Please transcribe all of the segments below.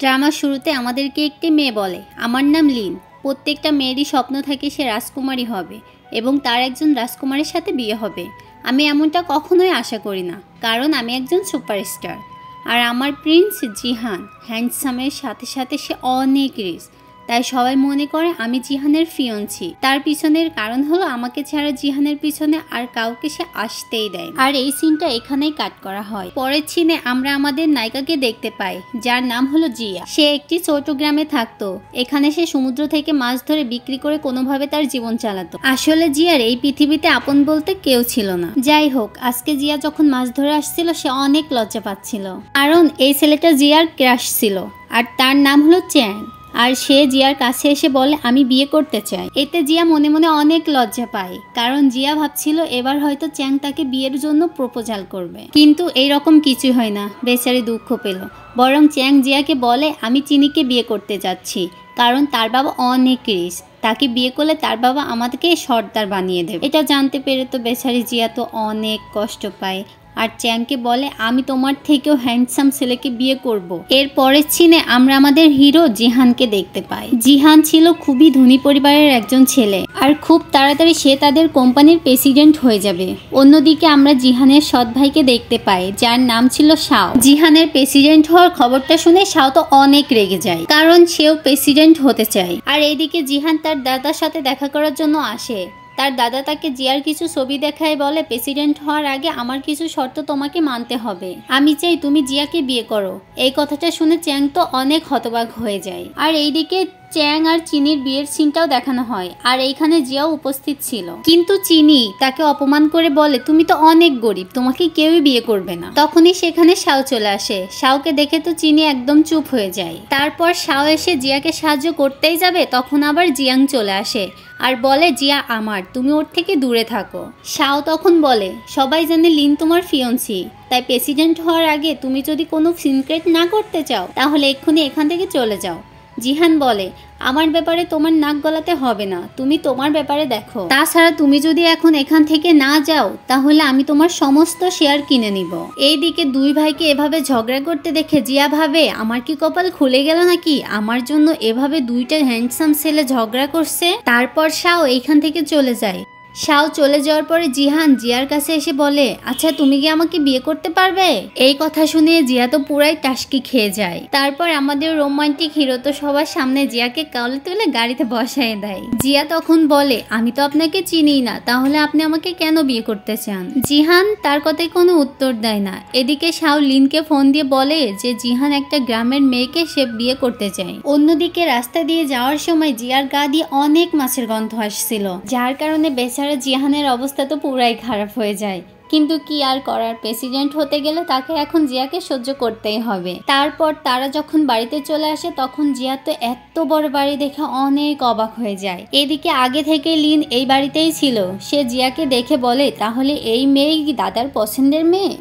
ড্রামার শুরুতে আমাদেরকে একটি মেয়ে বলে, আমার নাম লিন। প্রত্যেকটা মেয়েরই স্বপ্ন থাকে সে রাজকুমারী হবে এবং তার একজন রাজকুমারের সাথে বিয়ে হবে। আমি এমনটা কখনোই আশা করি না, কারণ আমি একজন সুপারস্টার। আর আমার প্রিন্স জিহান হ্যান্ডসামের সাথে সাথে সে অনেক রিচ, তাই সবাই মনে করে আমি জিহানের ফিয়ন্সি। তার পিছনের কারণ হলো আমাকে ছাড়া জিহানের পিছনে আর কাউকে সে আসতেই দেয়। আর এই সিনটা এখানেই কাট করা হয়। পরের সিনে আমরা আমাদের নায়িকাকে দেখতে পাই, যার নাম হলো জিয়া। সে একটি ছোট গ্রামে থাকতো। এখানে সে সমুদ্র থেকে মাছ ধরে বিক্রি করে কোনোভাবে তার জীবন চালাতো। আসলে জিয়ার এই পৃথিবীতে আপন বলতে কেউ ছিল না। যাই হোক, আজকে জিয়া যখন মাছ ধরে আসছিল সে অনেক লজ্জা পাচ্ছিল, কারণ এই ছেলেটা জিয়ার ক্রাশ ছিল আর তার নাম হলো চ্যাং। আর সে জিয়ার কাছে এসে বলে আমি বিয়ে করতে চাই। এতে জিয়া মনে মনে অনেক লজ্জা পায়, কারণ জিয়া ভাবছিল এবার হয়তো চ্যাং তাকে বিয়ের জন্য প্রপোজাল করবে, কিন্তু এইরকম কিছুই হয় না। বেচারি দুঃখ পেল। বরং চ্যাং জিয়াকে বলে আমি চিনিকে বিয়ে করতে যাচ্ছি, কারণ তার বাবা অনেক রিচ, তাকে বিয়ে করলে তার বাবা আমাদেরকে সর্দার বানিয়ে দেবে। এটা জানতে পেরে তো বেচারি জিয়া তো অনেক কষ্ট পায় আর চ্যাংকে বলে আমি তোমার থেকেও হ্যান্ডসাম ছেলেকে বিয়ে করব। এর পরের সিনে আমরা আমাদের হিরো জিহানকে দেখতে পাই। জিহান ছিল খুবই ধনী পরিবারের একজন ছেলে আর খুব তাড়াতাড়ি সে তাদের কোম্পানির প্রেসিডেন্ট হয়ে যাবে। অন্যদিকে আমরা জিহানের সৎ ভাইকে দেখতে পাই, যার নাম ছিল শাও। জিহানের প্রেসিডেন্ট হওয়ার খবরটা শুনে শাও তো অনেক রেগে যায়, কারণ সেও প্রেসিডেন্ট হতে চায়। আর এইদিকে জিহান তার দাদার সাথে দেখা করার জন্য আসে। তার দাদা তাকে জিয়ার কিছু ছবি দেখায়, বলে প্রেসিডেন্ট হওয়ার আগে আমার কিছু শর্ত তোমাকে মানতে হবে। আমি চাই তুমি জিয়াকে বিয়ে করো। এই কথাটা শুনে চ্যাং তো অনেক হতবাক হয়ে যায়। আর এইদিকে চ্যাং আর চিনির বিয়ের সিনটাও দেখানো হয়, আর এইখানে জিয়াও উপস্থিত ছিল। কিন্তু চিনি তাকে অপমান করে বলে তুমি তো অনেক গরিব, তোমাকে কেউই বিয়ে করবে না। তখনই সেখানে শাও চলে আসে। শাওকে দেখে তো চিনি একদম চুপ হয়ে যায়। তারপর শাও এসে জিয়াকে সাহায্য করতেই যাবে, তখন আবার জিয়াং চলে আসে আর বলে জিয়া আমার, তুমি ওর থেকে দূরে থাকো। শাও তখন বলে সবাই জানে লিন তোমার ফিয়ন্সি, তাই প্রেসিডেন্ট হওয়ার আগে তুমি যদি কোনো সিক্রেট না করতে চাও তাহলে এক্ষুনি এখান থেকে চলে যাও। জিহান বলে আমার ব্যাপারে তোমার নাক গলাতে হবে না, তুমি তোমার ব্যাপারে দেখো। তাছাড়া তুমি যদি এখন এখান থেকে না যাও তাহলে আমি তোমার সমস্ত শেয়ার কিনে নিব। এইদিকে দুই ভাইকে এভাবে ঝগড়া করতে দেখে জিয়া ভাবে আমার কি কপাল খুলে গেল নাকি, আমার জন্য এভাবে দুইটা হ্যান্ডসাম ছেলে ঝগড়া করছে। তারপর শাও এইখান থেকে চলে যায়। শাও চলে যাওয়ার পরে জিহান জিয়ার কাছে এসে বলে আচ্ছা তুমি কি আমাকে বিয়ে করতে পারবে? এই কথা শুনে জিয়া তো পুরাই টাসকি খেয়ে যায়। তারপর আমাদের রোমান্টিক হিরো তো সবার সামনে জিয়াকে কাউলে তুলে গাড়িতে বসায় দেয়। জিয়া তখন বলে আমি তো আপনাকে চিনি না, তাহলে আপনি আমাকে কেন বিয়ে করতে চান? জিহান তার কথায় কোনো উত্তর দেয় না। এদিকে শাও লিনকে ফোন দিয়ে বলে যে জিহান একটা গ্রামের মেয়েকে সে বিয়ে করতে চায়। অন্যদিকে রাস্তা দিয়ে যাওয়ার সময় জিয়ার গা দিয়ে অনেক মাছের গন্ধ আসছিল, যার কারণে বেচারা জিহানের অবস্থা তো পুরাই খারাপ হয়ে যায়। কিন্তু কি আর করার, প্রেসিডেন্ট হতে গেলে তাকে এখন জিয়াকে সহ্য করতেই হবে। তারপর তারা যখন বাড়িতে চলে আসে তখন জিয়া তো এত বড় বাড়ি দেখে অনেক অবাক হয়ে যায়। এদিকে আগে থেকে লিন এই বাড়িতেই ছিল। সে জিয়াকে দেখে বলে তাহলে এই মেয়েই কি দাদার পছন্দের মেয়ে?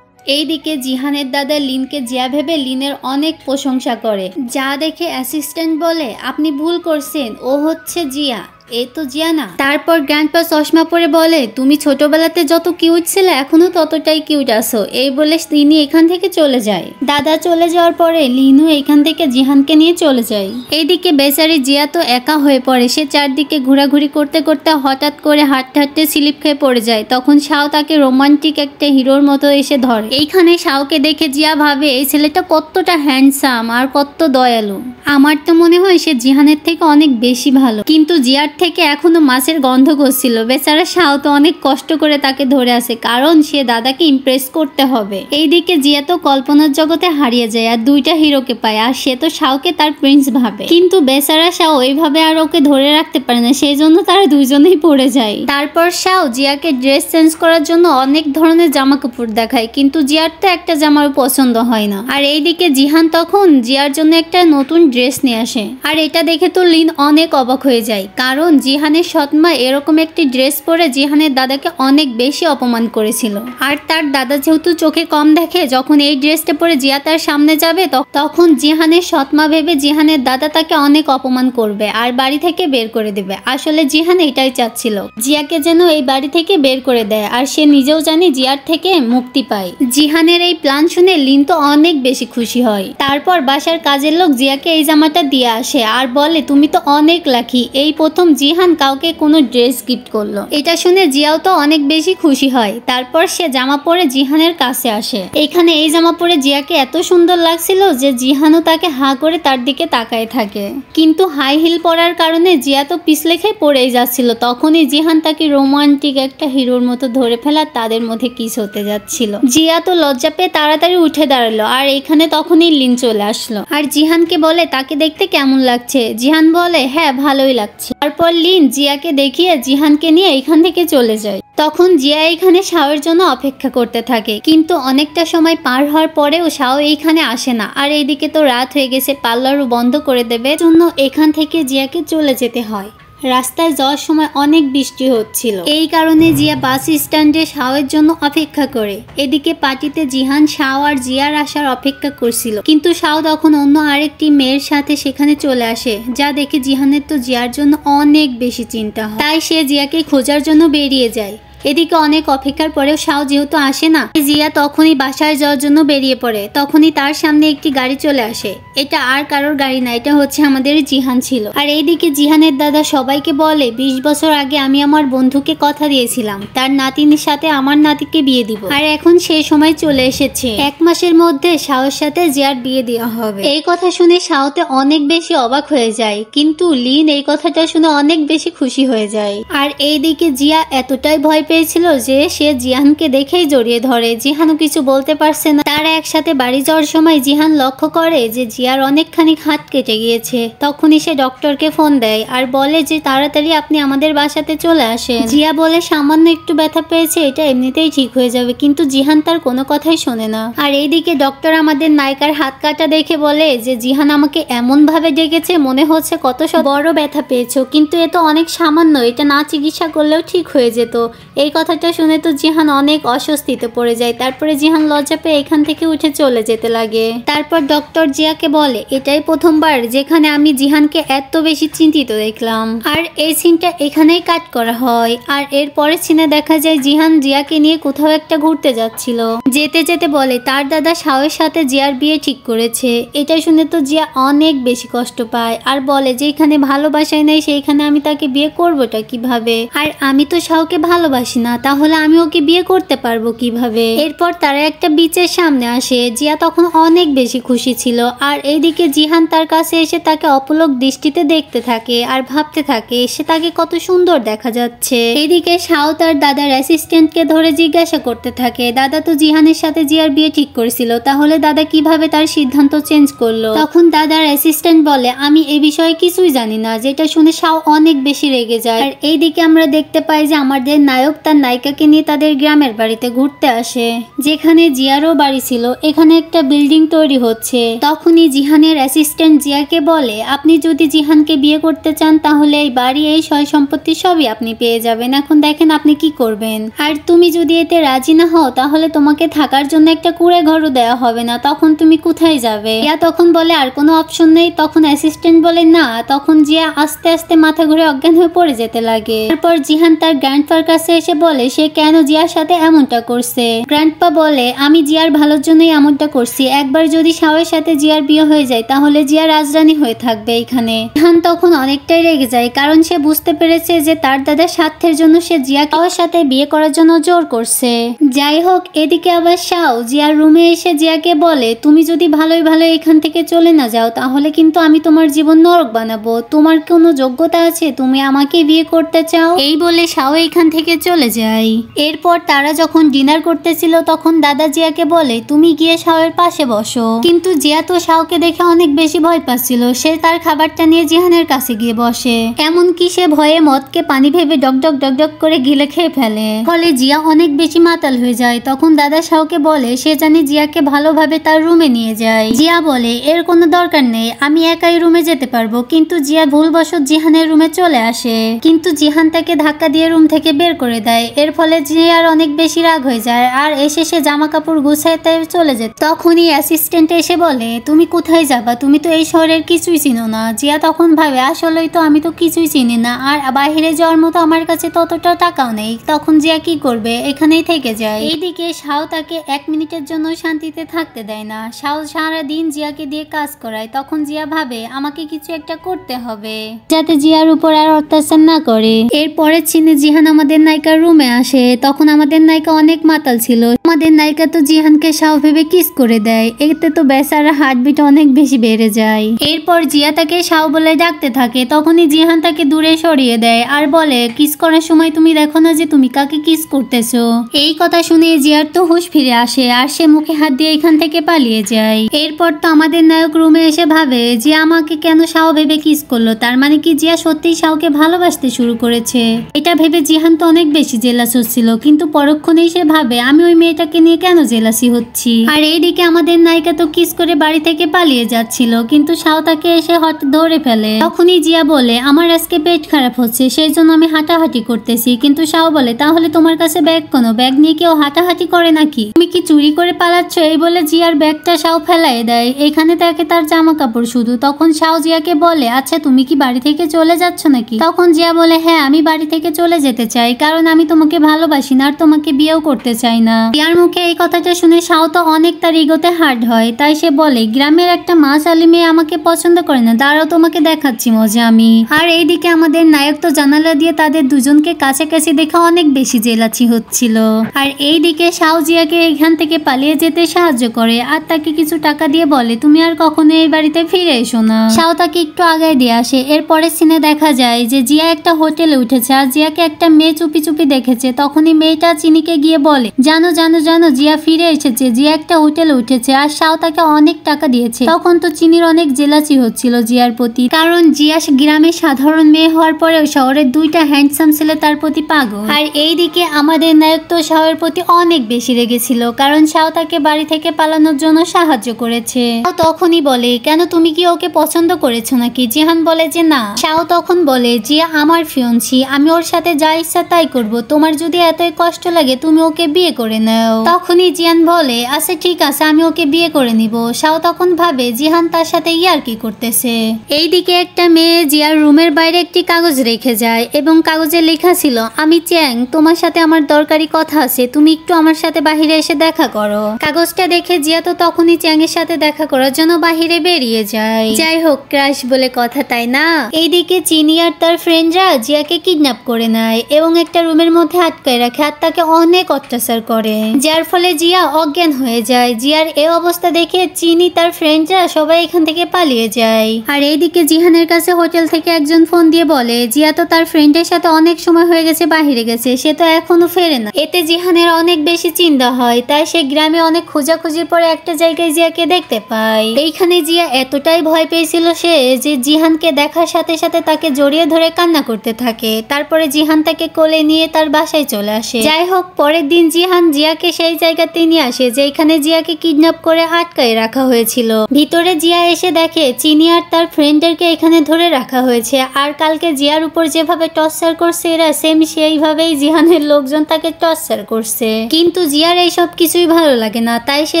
এইদিকে জিহানের দাদা লিনকে জিয়া ভেবে লিনের অনেক প্রশংসা করে, যা দেখে অ্যাসিস্ট্যান্ট বলে আপনি ভুল করছেন, ও হচ্ছে জিয়া, এ তো জিয়া না। তারপর গ্র্যান্ডপা চশমা পরে বলে তুমি ছোটবেলাতে যত কিউট ছিলে এখনো ততটাই কিউট আছো। এই বলে লিনি এখান থেকে চলে যায়। দাদা চলে যাওয়ার পরে লিনু এখান থেকে জিহানকে নিয়ে চলে যায়। এইদিকে বেচারি জিয়া তো একা হয়ে পড়ে। সে চারদিকে ঘোরাঘুরি করতে করতে হঠাৎ করে হাঁটতে হাঁটতে স্লিপ খেয়ে পড়ে যায়। তখন শাও তাকে রোমান্টিক একটা হিরোর মতো এসে ধরে। এইখানে শাওকে দেখে জিয়া ভাবে এই ছেলেটা কতটা হ্যান্ডসাম আর কত দয়ালু। আমার তো মনে হয় সে জিহানের থেকে অনেক বেশি ভালো। কিন্তু জিয়ার থেকে এখনো মাছের গন্ধ করছিল। বেচারা শাও তো অনেক কষ্ট করে তাকে ধরে আসে, কারণ সে দাদাকে ইমপ্রেস করতে হবে। এইদিকে জিয়া তো কল্পনার জগতে হারিয়ে যায় আর দুইটা হিরোকে পায়, আর সে তো শাওকে তার প্রিন্স ভাবে। কিন্তু বেচারা শাও ওইভাবে আর ওকে ধরে রাখতে পারে না, সেই জন্য তারা দুইজনেই পড়ে যায়। তারপর শাও জিয়াকে ড্রেস চেঞ্জ করার জন্য অনেক ধরনের জামা কাপড় দেখায়, কিন্তু জিয়ার তো একটা জামারও পছন্দ হয় না। আর এইদিকে জিহান তখন জিয়ার জন্য একটা নতুন ড্রেস নিয়ে আসে, আর এটা দেখে তো লিন অনেক অবাক হয়ে যায়, কারণ কারণ জিহানের সৎমা এরকম একটি ড্রেস পরে জিহানের দাদাকে অনেক বেশি অপমান করেছিল। আর তার দাদা যেহেতু চোখে কম দেখে, যখন এই ড্রেসটা পরে জিয়া তার সামনে যাবে তখন জিহানের সৎমা ভেবে জিহানের দাদা তাকে অনেক অপমান করবে আর বাড়ি থেকে বের করে দেবে। আসলে জিহান এটাই চাচ্ছিল, জিয়াকে যেন এই বাড়ি থেকে বের করে দেয়, আর সে নিজেও জানে জিয়ার থেকে মুক্তি পায়। জিহানের এই প্ল্যান শুনে লিন তো অনেক বেশি খুশি হয়। তারপর বাসার কাজের লোক জিয়াকে এই জামাটা দিয়ে আসে আর বলে, তুমি তো অনেক লাকি, এই প্রথম জিহান কাউকে কোনো ড্রেস গিফট করলো। এটা শুনে জিয়াও তো অনেক বেশি খুশি হয়। তারপর সে জামা পরে জিহানের কাছে আসে। এখানে এই জামা পরে জিয়াকে এত সুন্দর লাগছিল যে জিহানও তাকে হা করে তার দিকে তাকায় থাকে। কিন্তু হাই হিল পরার কারণে জিয়া তো পিছলে খেয়ে পড়েই যাচ্ছিল। তখনই জিহান তাকে রোমান্টিক একটা হিরোর মতো ধরে ফেলা তাদের মধ্যে কিস হতে যাচ্ছিল। জিয়া তো লজ্জা পেয়ে তাড়াতাড়ি উঠে দাঁড়ালো, আর এখানে তখনই লিন চলে আসলো আর জিহানকে বলে তাকে দেখতে কেমন লাগছে। জিহান বলে হ্যাঁ ভালোই লাগছে। তারপর লিন জিয়াকে দেখিয়ে জিহানকে নিয়ে এখান থেকে চলে যায়। তখন জিয়া এখানে শাওয়ের জন্য অপেক্ষা করতে থাকে, কিন্তু অনেকটা সময় পার হওয়ার পরেও শাও এইখানে আসে না। আর এইদিকে তো রাত হয়ে গেছে, পার্লারও বন্ধ করে দেবে, জন্য এখান থেকে জিয়াকে চলে যেতে হয়। রাস্তায় যাওয়ার সময় অনেক বৃষ্টি হচ্ছিল, এই কারণে জিয়া বাস স্ট্যান্ডে শাওয়ের জন্য অপেক্ষা করে। এদিকে পার্টিতে জিহান, শাও আর জিয়ার আসার অপেক্ষা করছিল, কিন্তু শাও তখন অন্য আরেকটি মেয়ের সাথে সেখানে চলে আসে, যা দেখে জিহানের তো জিয়ার জন্য অনেক বেশি চিন্তা হয়। তাই সে জিয়াকে খোঁজার জন্য বেরিয়ে যায়। এদিকে অনেক অপেক্ষার পরেও শাও যেহেতু আসে না, জিয়া তখনই বাসায় যাওয়ার জন্য বেরিয়ে পড়ে। তখনই তার সামনে একটি গাড়ি চলে আসে। এটা আর কারোর গাড়ি না, এটা হচ্ছে আমাদের জিহান ছিল। আর এইদিকে জিহানের দাদা সবাইকে বলে, 20 বছর আগে আমি আমার বন্ধুকে কথা দিয়েছিলাম তার নাতিনের সাথে আমার নাতিকে বিয়ে দিব, আর এখন সেই সময় চলে এসেছে। 1 মাসের মধ্যে শাওর সাথে জিয়ার বিয়ে দেওয়া হবে। এই কথা শুনে শাওতে অনেক বেশি অবাক হয়ে যায়, কিন্তু লিন এই কথাটা শুনে অনেক বেশি খুশি হয়ে যায়। আর এইদিকে জিয়া এতটাই ভয় পেয়েছিল যে সে জিহানকে দেখেই জড়িয়ে ধরে। জিহানও কিছু বলতে পারছে না। তারা একসাথে বাড়ি যাওয়ার সময় জিহান লক্ষ্য করে যে জিয়ার অনেকখানি হাত কেটে গিয়েছে। তখনই সে ডক্টরকে ফোন দেয় আর বলে যে তাড়াতাড়ি আপনি আমাদের বাসাতে চলে আসেন। জিয়া বলে সামান্য একটু ব্যথা পেয়েছে, এটা এমনিতেই ঠিক হয়ে যাবে, কিন্তু জিহান তার কোনো কথাই শোনে না। আর এইদিকে ডক্টর আমাদের নায়িকার হাত কাটা দেখে বলে যে জিহান আমাকে এমন ভাবে ডেকেছে মনে হচ্ছে কত বড় ব্যথা পেয়েছো, কিন্তু এ তো অনেক সামান্য, এটা না চিকিৎসা করলেও ঠিক হয়ে যেত। এই কথাটা শুনে তো জিহান অনেক অস্বস্তিতে পড়ে যায়। তারপরে জিহান লজ্জা পেয়ে এখান থেকে উঠে চলে যেতে লাগে। তারপর ডক্টর জিয়াকে বলে, এটাই প্রথমবার যেখানে আমি জিহানকে এত বেশি চিন্তিত দেখলাম। আর এই সিনটা এখানেই কাট করা হয়। আর এর পরের সিনে দেখা যায় জিহান জিয়াকে নিয়ে কোথাও একটা ঘুরতে যাচ্ছিল। যেতে যেতে বলে তার দাদা শাওয়ের সাথে জিয়ার বিয়ে ঠিক করেছে। এটা শুনে তো জিয়া অনেক বেশি কষ্ট পায় আর বলে যে এখানে ভালোবাসাই নেই, সেইখানে আমি তাকে বিয়ে করবোটা কিভাবে? আর আমি তো শাওকে ভালোবাসি না, তাহলে আমি ওকে বিয়ে করতে পারবো কিভাবে? এরপর তারা একটা বিচের সামনে আসে। জিয়া তখন অনেক বেশি খুশি ছিল। আর এইদিকে জিহান তার কাছে এসে তাকে অপলক দৃষ্টিতে দেখতে থাকে আর ভাবতে থাকে সে তাকে কত সুন্দর দেখা যাচ্ছে। এদিকে শাও তার দাদার অ্যাসিস্ট্যান্টকে ধরে জিজ্ঞাসা করতে থাকে, দাদা তো জিহানের সাথে জিয়ার বিয়ে ঠিক করেছিল, তাহলে দাদা কিভাবে তার সিদ্ধান্ত চেঞ্জ করলো? তখন দাদার অ্যাসিস্ট্যান্ট বলে, আমি এই বিষয়ে কিছুই জানি না। যেটা শুনে শাও অনেক বেশি রেগে যায়। আর এইদিকে আমরা দেখতে পাই যে আমাদের নায়ক তার নায়িকাকে নিয়ে তাদের গ্রামের বাড়িতে ঘুরতে আসে, যেখানে জিয়ারও বাড়ি ছিল। এখানে একটা বিল্ডিং তৈরি হচ্ছে। তখনই জিহানের অ্যাসিস্ট্যান্ট জিয়াকে বলে, আপনি যদি জিহানকে বিয়ে করতে চান তাহলে এই বাড়ি, এই সয় সম্পত্তি সবই আপনি পেয়ে যাবেন। এখন দেখেন আপনি কি করবেন। আর তুমি যদি এতে রাজি না হও তাহলে তোমাকে থাকার জন্য একটা কুঁড়ে ঘরও দেওয়া হবে না। তখন তুমি কোথায় যাবে? জিয়া তখন বলে আর কোনো অপশন নেই। তখন অ্যাসিস্ট্যান্ট বলে না। তখন জিয়া আস্তে আস্তে মাথা ঘুরে অজ্ঞান হয়ে পড়ে যেতে লাগে। তারপর জিহান তার গ্র্যান্ডপার কাছে এসে বলে সে কেন জিয়ার সাথে এমনটা করছে। গ্র্যান্ডপা বলে, আমি জিয়ার ভালোর জন্যই এমনটা করছি। একবার যদি শাওয়ের সাথে জিয়ার বিয়ে হয়ে যায় তাহলে জিয়া রাজরানী হয়ে থাকবে এখানে। জিহান তখন অনেকটাই রেগে যায়, কারণ সে বুঝতে পেরেছে যে তার দাদার স্বার্থের জন্য সে জিয়াকে ওর সাথে বিয়ে করার জন্য জোর করছে। যাই হোক, এদিকে আবার শাও জিয়ার রুমে এসে জিয়াকে বলে, তুমি যদি ভালোই ভালো এখান থেকে চলে না যাও তাহলে কিন্তু আমি তোমার জীবন নরক বানাবো। তোমার কোনো যোগ্যতা আছে? তুমি আমাকে বিয়ে করতে চাও? এই বলে শাও এখান থেকে চলে চলে যায়। এরপর তারা যখন ডিনার করতেছিল তখন দাদা জিয়াকে বলে তুমি গিয়ে শাওয়ের পাশে বসো, কিন্তু জিয়া তো শাওকে দেখে অনেক বেশি ভয় পাচ্ছিল। সে তার খাবারটা নিয়ে জিহানের কাছে গিয়ে বসে, এমনকি সে ভয়ে মদকে পানি ভেবে ডকডক ডকডক করে গিলে খেয়ে ফেলে। ফলে জিয়া অনেক বেশি মাতাল হয়ে যায়। তখন দাদা শাওকে বলে সে জানে জিয়াকে ভালোভাবে তার রুমে নিয়ে যায়। জিয়া বলে এর কোনো দরকার নেই, আমি একাই রুমে যেতে পারবো। কিন্তু জিয়া ভুলবশত জিহানের রুমে চলে আসে, কিন্তু জিহান তাকে ধাক্কা দিয়ে রুম থেকে বের করে দেয়। এর ফলে জিয়ার অনেক বেশি রাগ হয়ে যায় আর এসে সে জামা কাপড় গুছাইতে চলে যায়। তখনই অ্যাসিস্ট্যান্ট এসে বলে তুমি কোথায় যাবা, তুমি তো এই শহরের কিছুই চিনো না। জিয়া তখন ভাবে আসলেই তো আমি তো কিছুই চিনি না, আর বাইরে যাওয়ার মতো আমার কাছে ততটা টাকাও নেই। তখন জিয়া কি করবে, এখানেই থেকে যায়। এইদিকে শাও তাকে 1 মিনিটের জন্য শান্তিতে থাকতে দেয় না। শাও সারাদিন জিয়াকে দিয়ে কাজ করায়। তখন জিয়া ভাবে আমাকে কিছু একটা করতে হবে যাতে জিয়ার উপর আর অত্যাচার না করে। এরপরে চিনে জিহান আমাদের নায়িকার রুমে আসে। তখন আমাদের নায়িকা অনেক মাতাল ছিল। আমাদের নায়িকা তো জিহানকে শাও ভেবে কিস করে দেয়। এতে তো বেচারা হার্টবিট অনেক বেশি বেড়ে যায়। এরপর জিয়া তাকে শাও বলে ডাকতে থাকে। তখনই জিহান তাকে দূরে সরিয়ে দেয় আর বলে কিস করার সময় তুমি দেখো না যে তুমি কাকে কিস করতেছো। এই কথা শুনে জিয়ার তো হুঁশ ফিরে আসে আর সে মুখে হাত দিয়ে এখান থেকে পালিয়ে যায়। এরপর তো আমাদের নায়ক রুমে এসে ভাবে যে আমাকে কেন শাও ভেবে কিস করলো, তার মানে কি জিয়া সত্যিই শাওকে ভালোবাসতে শুরু করেছে। এটা ভেবে জিহান তো অনেক বেশি জেলাস হচ্ছিল, কিন্তু পরক্ষণেই সে ভাবে আমি ওই মেয়েটাকে নিয়ে কেন জেলাসি হচ্ছি। আর এইদিকে আমাদের নায়িকা তো কিস করে বাড়ি থেকে পালিয়ে যাচ্ছিল, কিন্তু শাও তাকে এসে হঠাৎ ধরে ফেলে। তখনই জিয়া বলে আমার আজকে পেট খারাপ হচ্ছে, সেই জন্য আমি হাঁটাহাঁটি করতেছি। কিন্তু শাও বলে তাহলে তোমার কাছে ব্যাগ কেন, ব্যাগ নিয়ে কেউ হাঁটাহাঁটি করে নাকি, তুমি কি চুরি করে পালাচ্ছ? এই বলে জিয়ার ব্যাগটা শাও ফেলাই দেয়। এখানে তাকে তার জামা কাপড় শুধু। তখন শাও জিয়াকে বলে আচ্ছা তুমি কি বাড়ি থেকে চলে যাচ্ছ নাকি? তখন জিয়া বলে হ্যাঁ আমি বাড়ি থেকে চলে যেতে চাই, কারণ আমি তোমাকে ভালোবাসি না আর তোমাকে বিয়েও করতে চাই না। জিয়ার মুখে এই কথাটা শুনে শাও তো অনেক তার ইগোতে হার্ড হয়। তাই সে বলে গ্রামের একটা মা শালি মেয়ে আমাকে পছন্দ করে না, দাঁড়াও তোমাকে দেখাচ্ছি মজা আমি। আর এইদিকে আমাদের নায়ক তো জানালা দিয়ে তাদের দুজনকে কাছাকাছি দেখে অনেক বেশি জেলাচি হচ্ছিল। আর এইদিকে শাও জিয়াকে এখান থেকে পালিয়ে যেতে সাহায্য করে আর তাকে কিছু টাকা দিয়ে বলে তুমি আর কখনো এই বাড়িতে ফিরে এসো না। শাও তাকে একটু আগায় দিয়ে আসে। এরপরের সিনে দেখা যায় যে জিয়া একটা হোটেলে উঠেছে আর জিয়াকে একটা মেয়ে চুপি চুপি দেখেছে। তখনই মেয়েটা চিনিকে গিয়ে বলে জানো জানো জানো জিয়া ফিরে এসেছে, জিয়া একটা হোটেলে উঠেছে আর শাও তাকে অনেক টাকা দিয়েছে। তখন তো চিনির অনেক জেলাচি হচ্ছিল জিয়ার প্রতি, কারণ জিয়া গ্রামের সাধারণ মেয়ে হওয়ার পরেও শহরের 2টা হ্যান্ডসাম ছেলে তার প্রতি পাগল। আর এইদিকে আমাদের নায়ক তো শাওয়ের প্রতি অনেক বেশি রেগেছিল, কারণ শাও তাকে বাড়ি থেকে পালানোর জন্য সাহায্য করেছে। তখনই বলে কেন তুমি কি ওকে পছন্দ করেছো নাকি? জিহান বলে যে না। শাও তখন বলে জিয়া আমার ফিয়ন্সি, আমি ওর সাথে যা ইচ্ছা তাই করব, তোমার যদি এতই কষ্ট লাগে তুমি ওকে বিয়ে করে নাও। তখনই জিহান বলে আচ্ছা ঠিক আছে আমি ওকে বিয়ে করে নিব। শাও তখন ভাবে জিহান তার সাথে ইয়ার্কি করতেছে। এইদিকে একটা মেয়ে জিয়ার রুমের বাইরে একটি কাগজ রেখে যায় এবং কাগজে লেখা ছিল আমি চ্যাং, তোমার সাথে আমার দরকারি কথা আছে, তুমি একটু আমার সাথে বাহিরে এসে দেখা করো। কাগজটা দেখে জিয়া তো তখনই চ্যাং এর সাথে দেখা করার জন্য বাহিরে বেরিয়ে যায়। যাই হোক ক্রাশ বলে কথা তাই না। এইদিকে চিনি আর তার ফ্রেন্ডরা জিয়াকে কিডন্যাপ করে নেয় এবং একটা রুমের মধ্যে আটকায় রাখে আর তাকে অনেক অত্যাচার করে, যার ফলে জিয়া অজ্ঞান হয়ে যায়। জিয়ার এই অবস্থা দেখে চিনি তার ফ্রেন্ডরা সবাই এখান থেকে পালিয়ে যায়। আর এইদিকে জিহানের কাছে হোটেল থেকে একজন ফোন দিয়ে বলে জিয়া তো তার ফ্রেন্ডের সাথে অনেক সময় হয়ে গেছে বাহিরে গেছে, সে তো এখনো ফেরে না। এতে জিহানের অনেক বেশি চিন্তা হয়, তাই সে গ্রামে অনেক খোঁজাখুঁজির পরে একটা জায়গায় জিয়াকে দেখতে পায়। এইখানে জিয়া এতটাই ভয় পেয়েছিল সে যে জিহানকে দেখার সাথে সাথে তাকে জড়িয়ে ধরে কান্না করতে থাকে। তারপরে জিহান তাকে কোলে নিয়ে তার বাসায় চলে আসে। যাই হোক পরের দিন জিহান জিয়াকে সেই জায়গাতে নিয়ে আসে যেখানে জিয়াকে কিডন্যাপ করে আটকায় রাখা হয়েছিল। ভিতরে জিয়া এসে দেখে চিনি আর তার ফ্রেন্ডদেরকে এখানে ধরে রাখা হয়েছে আর কালকে জিয়ার উপর যেভাবে টর্চার করছে এরা সেম সেইভাবেই জিহানের লোকজন তাকে টর্চার করছে। কিন্তু জিয়ার এইসব কিছুই ভালো লাগে না, তাই সে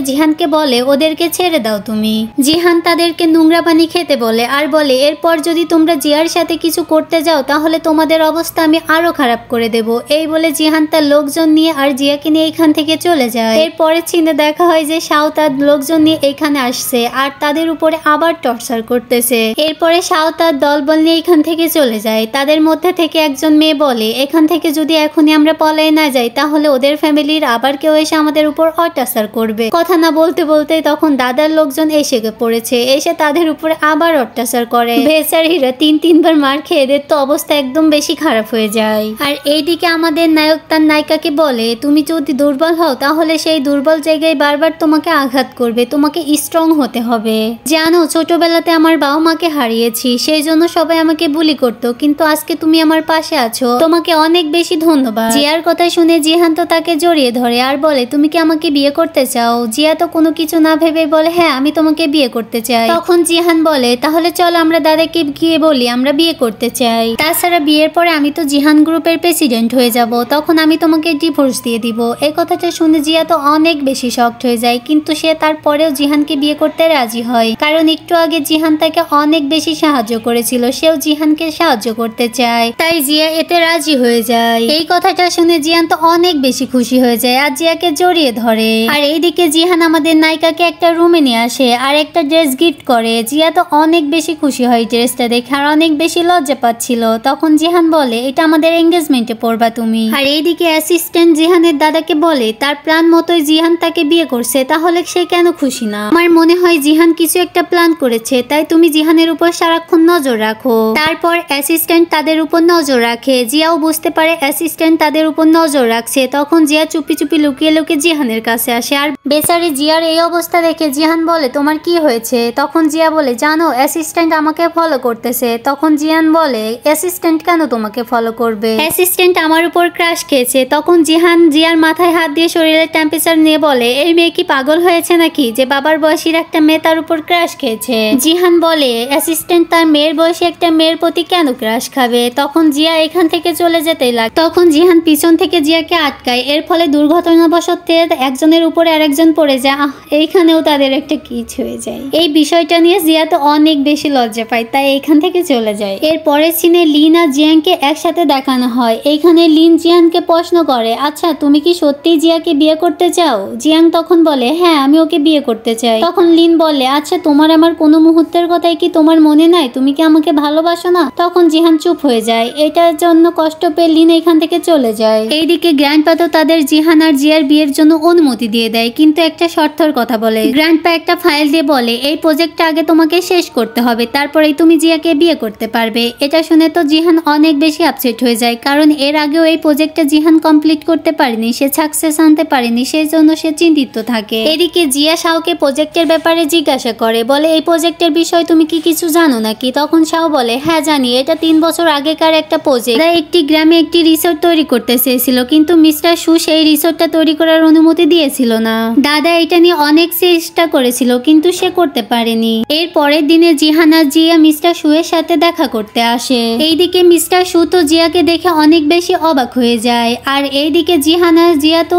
জিহানকে বলে ওদেরকে ছেড়ে দাও তুমি। জিহান তাদেরকে নোংরা পানি খেতে বলে আর বলে এরপর যদি তোমরা জিয়ার সাথে কিছু করতে যাও তাহলে তোমাদের অবস্থা আমি আরো খারাপ করে দেব। এই বলে জিহান তার লোকজন নিয়ে আর জিয়াকে নিয়ে এখান থেকে থেকে চলে যায়। এরপরে সিনে দেখা হয় যে শাও তার লোকজন নিয়ে এখানে আসছে আর তাদের উপরে আবার টর্চার করতেছে। এরপরে শাও তার দলবল নিয়ে এখান থেকে চলে যায়। তাদের মধ্যে থেকে একজন মেয়ে বলে, এখান থেকে যদি এখনই আমরা পলায় না যাই তাহলে ওদের ফ্যামিলির আবার কেউ এসে আমাদের উপর অত্যাচার করবে। কথা না বলতে বলতে তখন দাদার লোকজন এসে পড়েছে, এসে তাদের উপরে আবার অত্যাচার করে। বেচারীরা তিনবার মার খেয়ে এদের তো অবস্থা একদম বেশি খারাপ হয়ে যায়। আর এইদিকে আমাদের নায়ক তার নায়িকাকে বলে, তুমি যদি দুর্বল হও তাহলে সেই দুর্বল জায়গায় বারবার তোমাকে আঘাত করবে, তোমাকে স্ট্রং হতে হবে। জানো, ছোটবেলাতে আমার বাবা মাকে হারিয়েছি, সেই জন্য সবাই আমাকে বুলি করতো, কিন্তু আজকে তুমি আমার পাশে আছো, তোমাকে অনেক বেশি ধন্যবাদ। জিয়ার কথা শুনে জিহান তো তাকে জড়িয়ে ধরে আর বলে, তুমি কি আমাকে বিয়ে করতে চাও? জিয়া তো কোনো কিছু না ভেবে বলে, হ্যাঁ আমি তোমাকে বিয়ে করতে চাই। তখন জিহান বলে, তাহলে চলো আমরা দাদাকে গিয়ে বলি আমরা বিয়ে করতে চাই, তাছাড়া বিয়ের পরে আমি তো জিহান গ্রুপের প্রেসিডেন্ট হয়ে যাব, তখন আমি তোমাকে ডিভোর্স দিয়ে দিব। এই কথাটা শুনে জিয়া তো অনেক বেশি শকড হয়ে যায়, কিন্তু সে তারপরেও জিহানকে বিয়ে করতে রাজি হয়, কারণ একটু আগে জিহান তাকে অনেক বেশি সাহায্য করেছিল, সেও জিহানকে সাহায্য করতে চায়, তাই জিয়া এতে রাজি হয়ে যায়। এই কথাটা শুনে জিহান তো অনেক বেশি খুশি হয়ে যায় আর জিয়াকে জড়িয়ে ধরে। আর এইদিকে জিহান আমাদের নায়িকাকে একটা রুমে নিয়ে আসে আর একটা ড্রেস গিফট করে। জিয়া তো অনেক বেশি খুশি হয় ড্রেসটা দেখে আর অনেক বেশি লজ্জা পাচ্ছিল। তখন জিহান বলে, এটা আমাদের এঙ্গেজমেন্টে পরবা তুমি। আর এইদিকে অ্যাসিস্ট্যান্ট জিহানের দাদাকে বলে, তার প্ল্যান মতোই জিহান তাকে বিয়ে করছে, তাহলে সে কেন খুশি না? আমার মনে হয় জিহান কিছু একটা প্ল্যান করেছে, তাই তুমি জিহানের উপর সারাক্ষণ নজর রাখো। তারপর অ্যাসিস্ট্যান্ট তাদের উপর নজর রাখে। জিয়াও বুঝতে পারে অ্যাসিস্ট্যান্ট তাদের উপর নজর রাখছে। তখন জিয়া চুপি চুপি লুকিয়ে লুকিয়ে জিহানের কাছে আসে আর বেচারি জিয়ার এই অবস্থা দেখে জিহান বলে, তোমার কি হয়েছে? তখন জিয়া বলে, জানো অ্যাসিস্ট্যান্ট আমাকে ফলো করতেছে। তখন জিহান বলে, অ্যাসিস্ট্যান্ট কেন তোমাকে ফলো করবে? অ্যাসিস্ট্যান্ট আমার উপর ক্রাশ খেয়েছে। তখন জিহান জিয়ার মাথায় হাত দিয়ে শরীরের টেম্পারেচার নিয়ে বলে, এই মেয়ে কি পাগল হয়েছে নাকি যে বাবার বয়সীর একটা মেয়ে তার উপর ক্রাশ খেয়েছে? জিহান বলে, অ্যাসিস্ট্যান্ট তার মেয়ের বয়সী একটা মেয়ের প্রতি কেন ক্রাশ খাবে? তখন জিয়া এখান থেকে চলে যেতেই লাগে। তখন জিহান পিছন থেকে জিয়াকে আটকায়, এর ফলে দুর্ঘটনাবশত একজনের উপরে আরেকজন পড়ে যায়। এইখানেও তাদের একটা কিচ হয়ে যায়। এই বিষয়টা নিয়ে জিয়া তো অনেক বেশি লজ্জা পায়, তাই এইখান থেকে চলে যায়। এর পরের সিনে লিন আর জিয়ানকে একসাথে দেখানো হয়। এইখানে লিন জিয়ানকে প্রশ্ন করে, আচ্ছা তুমি কি সত্যিই জিয়াকে বিয়ে করতে চাও? জিয়ান তখন বলে, হ্যাঁ আমি ওকে বিয়ে করতে চাই। তখন লিন বলে, আচ্ছা তোমার আমার কোনো মুহূর্তের কথাই কি তোমার মনে নাই? তুমি কি আমাকে ভালোবাসো না? তখন জিহান চুপ হয়ে যায়। এটার জন্য কষ্ট পেয়ে লিন এখান থেকে চলে যায়। এইদিকে গ্র্যান্ডপা তো তাদের জিহান আর জিয়ার বিয়ের জন্য অনুমতি দিয়ে দেয়, কিন্তু একটা শর্তের কথা বলে। গ্র্যান্ডপা একটা ফাইল দিয়ে বলে, এই প্রজেক্টটা আগে তোমাকে শেষ করতে হবে, তারপরেই তুমি জিয়াকে বিয়ে করতে পারবে। এটা শুনে তো জিহান অনেক বেশি আপসেট হয়ে যায়, কারণ এর আগেও এই প্রজেক্টটা জিহান কমপ্লিট করতে পারেনি, সে সাকসেস আনতে পারেনি, সেই জন্য সে চিন্তিত থাকে। এদিকে জিয়া শাওকে প্রজেক্টের ব্যাপারে জিজ্ঞাসা করে, বলে এই প্রজেক্টের বিষয়ে তুমি কি কিছু জানো নাকি? তখন শাও বলে, হ্যাঁ জানি, এটা 3 বছর আগেকার একটা প্রজেক্ট। তারা একটি গ্রামে একটি রিসোর্ট তৈরি করতে চেয়েছিল, কিন্তু মিস্টার সু সেই রিসোর্টটা তৈরি করার অনুমতি দিয়েছিল না। দাদা এটা নিয়ে অনেক চেষ্টা করেছিল, কিন্তু সে করতে পারেনি। এর পরের দিনে জিহান আর জিয়া মিস্টার সুয়ের সাথে দেখা করতে আসে। এইদিকে মিস্টার সু তো জিয়াকে দেখে অনেক বেশি অবাক হয়ে যায়, আর এইদিকে জিহান আর জিয়া তো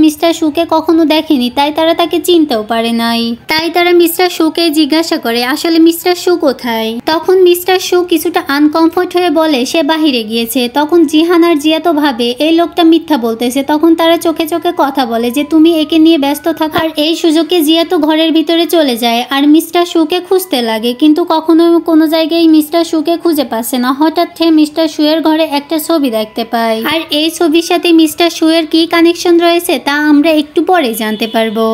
মিস্টার সুকে কখনো দেখেনি, তাই তারা তাকে চিনতেও পারে নাই। তাই তারা মিস্টার সুকে জিজ্ঞাসা করে, আসলে মিস্টার সু কোথায়? তখন মিস্টার সু কিছুটা আনকমফোর্ট হয়ে বলে, সে বাহিরে গিয়েছে। তখন জিহান আর জিয়া তো ভাবে এই লোকটা মিথ্যা বলতেছে। তখন তারা চোখে চোখে কথা বলে যে তুমি একে নিয়ে ব্যস্ত থাকো। আর এই সুযোগে জিয়া তো ঘরের ভিতরে চলে যায় আর মিস্টার সুকে খুঁজতে লাগে, কিন্তু কখনো কোনো জায়গায় মিস্টার সুকে খুঁজে পাচ্ছে না। হঠাৎ মিস্টার সুয়ের ঘরে একটা ছবি দেখতে পায়, আর এই ছবির সাথে মিস্টার সুয়ের কি কানেকশন রয়েছে তা আমরা একটু পরে জানতে পারবো।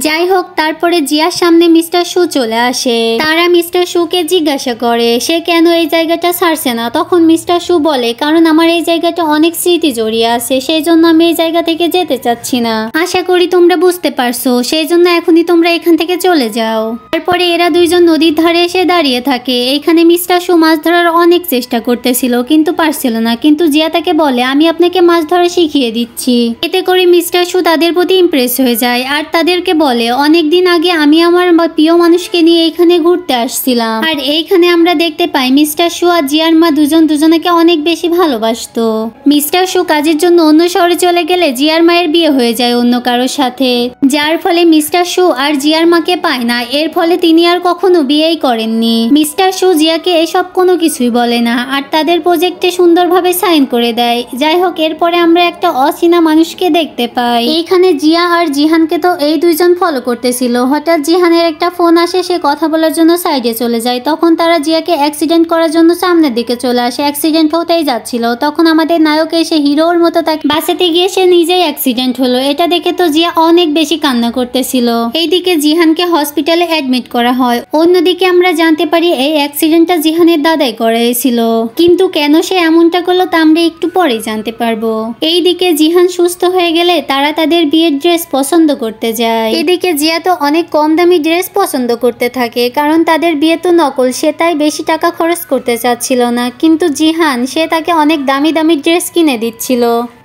যাই হোক, তারপরে জিয়ার সামনে মিস্টার সু চলে আসে। তারা মিস্টার সুকে জিজ্ঞাসা করে সে কেন এই জায়গাটা ছাড়ছে না। তখন মিস্টার সু বলে, কারণ আমার এই জায়গাটা অনেক স্মৃতি জড়িয়ে আছে, সেই জন্য আমি এই জায়গা থেকে যেতে চাচ্ছি না। আশা করি তোমরা বুঝতে পারছো, সেই জন্য এখনই তোমরা এখান থেকে চলে যাও। তারপরে এরা দুইজন নদীর ধারে এসে দাঁড়িয়ে থাকে। এইখানে মিস্টার সু মাছ ধরার অনেক চেষ্টা করতেছিল, কিন্তু পারছিল না। কিন্তু জিয়া তাকে বলে, আমি আপনাকে মাছ ধরা শিখিয়ে দিচ্ছি। এতে করে মিস্টার সু তাদের প্রতি ইমপ্রেস হয়ে যায় আর তাদেরকে বলে, অনেকদিন আগে আমি আমার প্রিয় মানুষকে নিয়ে এখানে ঘুরতে আসছিলাম, আর এইখানে আমরা দেখতে পাই মিস্টার সু আর জিয়ার মা দুজন দুজনকে অনেক বেশি ভালোবাসতো। মিস্টার সু কাজের জন্য অন্য শহরে চলে গেলে জিয়ার মায়ের বিয়ে হয়ে যায় অন্য কারোর সাথে, যার ফলে মিস্টার সু আর জিয়ার মাকে পায় না। এর ফলে তিনি আর কখনো বিয়েই করেননি। মিস্টার সু জিয়াকে এসব কোনো কিছুই বলে না আর তাদের প্রজেক্টে সুন্দরভাবে সাইন করে দেয়। যাই হোক, এরপরে আমরা একটা অচেনা মানুষকে দেখতে পাই। এইখানে জিয়া আর জিহানকে তো এই দুইজন ফলো করতেছিল। হঠাৎ জিহানের একটা ফোন আসে, সে কথা বলার জন্য সাইডে চলে যায়। তখন তারা জিয়াকে অ্যাক্সিডেন্ট করার জন্য সামনের দিকে চলে আসে। অ্যাক্সিডেন্ট হতেই যাচ্ছিল, তখন আমাদের নায়ক এসে হিরোর মতো তাকে বাঁচাতে গিয়ে সে নিজেই অ্যাক্সিডেন্ট হলো। এটা দেখে তো জিয়া অনেক বেশি কান্না করতেছিল। এইদিকে জিহানকে হসপিটালে অ্যাডমিট করা হয়। অন্যদিকে আমরা জানতে পারি এই অ্যাক্সিডেন্টটা জিহানের দাদাই করেছিল, কিন্তু কেন সে এমনটা করলো তা আমরা একটু পরে জানতে পারবো। এইদিকে জিহান সুস্থ হয়ে গেলে তারা তাদের বিয়ের ড্রেস পছন্দ করতে যায়। এদিকে জিয়া তো অনেক কম দামি ড্রেস পছন্দ করতে থাকে, কারণ তাদের বিয়ে তো নকল, সে তাই বেশি টাকা খরচ করতে চাচ্ছিল না। কিন্তু জিহান সে তাকে অনেক দামি দামি ড্রেস কিনে দিচ্ছিল।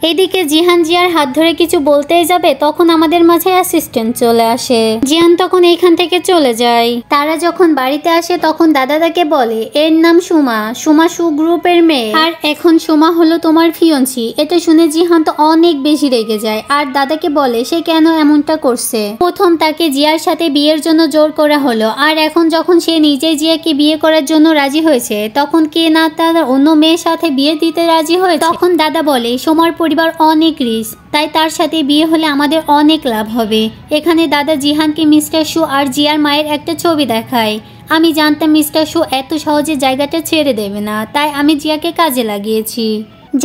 এদিকে জিহান জিয়ার হাত ধরে কিছু বলতেই যাবে, তখন আমাদের মাঝে অ্যাসিস্ট্যান্ট চলে আসে। জিহান তখন এইখান থেকে চলে যায়। তারা যখন বাড়িতে আসে তখন দাদা তাকে বলে এর নাম সুমা, সুমা সু গ্রুপের মেয়ে, আর এখন সুমা হলো তোমার ফিয়ন্সি। এটা শুনে জিহান তো অনেক বেশি রেগে যায় আর দাদাকে বলে সে কেন এমনটা করছে। প্রথম তাকে জিয়ার সাথে বিয়ের জন্য জোর করা হলো, আর এখন যখন সে নিজেই জিয়াকে বিয়ে করার জন্য রাজি হয়েছে, তখন কে না তার অন্য মেয়ের সাথে বিয়ে দিতে রাজি হয়েছে। তখন দাদা বলে সোমার পরিবার অনেক রিচ, তাই তার সাথে বিয়ে হলে আমাদের অনেক লাভ হবে। এখানে দাদা জিহানকে মিস্টার শু আর জিয়ার মায়ের একটা ছবি দেখায়। আমি জানতাম মিস্টার শু এত সহজে জায়গাটা ছেড়ে দেবে না, তাই আমি জিয়াকে কাজে লাগিয়েছি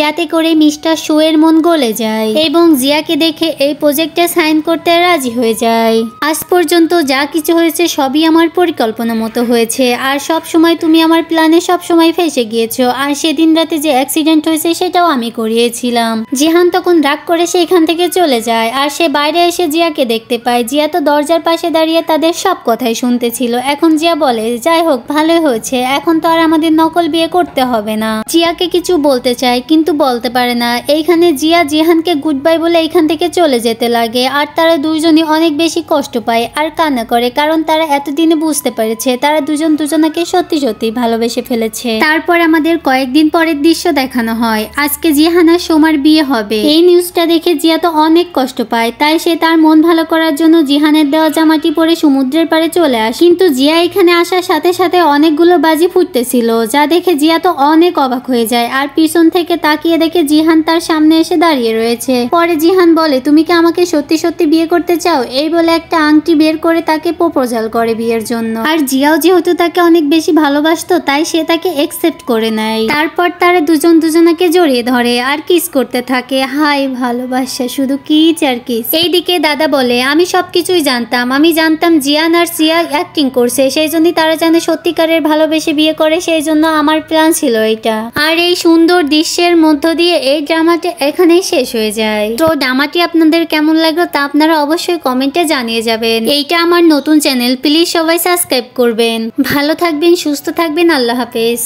যাতে করে মিস্টার শু এর মন গলে যায় এবং জিয়াকে দেখে এই প্রজেক্টে সাইন করতে রাজি হয়ে যায়। আজ পর্যন্ত যা কিছু হয়েছে সবই আমার পরিকল্পনা মতো হয়েছে, আর সব সময় তুমি আমার প্ল্যানে সব সময় ফেসে গিয়েছো। আর সেদিন রাতে যে অ্যাক্সিডেন্ট হয়েছে সেটাও আমি করিয়েছিলাম। জিহান তখন রাগ করে সেখান থেকে চলে যায়, আর সে বাইরে এসে জিয়াকে দেখতে পায়। জিয়া তো দরজার পাশে দাঁড়িয়ে তাদের সব কথাই শুনতেছিল। এখন জিয়া বলে যাই হোক ভালোই হয়েছে, এখন তো আর আমাদের নকল বিয়ে করতে হবে না। জিয়াকে কিছু বলতে চায় কিন্তু বলতে পারে না। এইখানে জিয়া জিহানকে গুড বাই বলে এইখান থেকে চলে যেতে লাগে, আর তারা দুইজনই অনেক বেশি কষ্ট পায় আর কান্না করে, কারণ তারা এতদিনে বুঝতে পেরেছে তারা দুজন দুজনাকে সত্যি সত্যি ভালোবেসে ফেলেছে। তারপর আমাদের কয়েকদিন পরের দৃশ্য দেখানো হয়। আজকে জিহান আর সোমার বিয়ে হবে। এই নিউজটা দেখে জিয়া তো অনেক কষ্ট পায়, তাই সে তার মন ভালো করার জন্য জিহানের দেওয়া জামাটি পরে সমুদ্রের পাড়ে চলে আসে। কিন্তু জিয়া এখানে আসার সাথে সাথে অনেকগুলো বাজি ফুটতেছিল, যা দেখে জিয়া তো অনেক অবাক হয়ে যায়, আর পিছন থেকে তাকিয়ে দেখে জিহান তার সামনে এসে দাঁড়িয়ে রয়েছে। পরে জিহান বলে তুমি কি আমাকে সত্যি সত্যি বিয়ে করতে চাও? এই বলে একটা আংটি বের করে তাকে প্রপোজাল করে বিয়ের জন্য। আর জিয়াও যেহেতু তাকে অনেক বেশি ভালোবাসতো, তাই সে তাকে একসেপ্ট করে নেয়। তারপর তারা দুজন দুজনাকে জড়িয়ে ধরে আর কিস করতে থাকে। হাই ভালোবাসা, শুধু কিস আর কিস। এইদিকে দাদা বলে আমি সবকিছুই জানতাম, আমি জানতাম জিয়ান আর সিয়া অ্যাক্টিং করছে, সেই জন্যই তারা যেন সত্যিকারের ভালোবেসে বিয়ে করে, সেই জন্য আমার প্ল্যান ছিল এটা। আর এই সুন্দর দৃশ্যের মধ্য দিয়ে এই ড্রামাটি এখানেই শেষ হয়ে যায়। তো ড্রামাটি আপনাদের কেমন লাগলো তা আপনারা অবশ্যই কমেন্টে জানিয়ে যাবেন। এইটা আমার নতুন চ্যানেল, প্লিজ সবাই সাবস্ক্রাইব করবেন। ভালো থাকবেন, সুস্থ থাকবেন, আল্লাহ হাফেজ।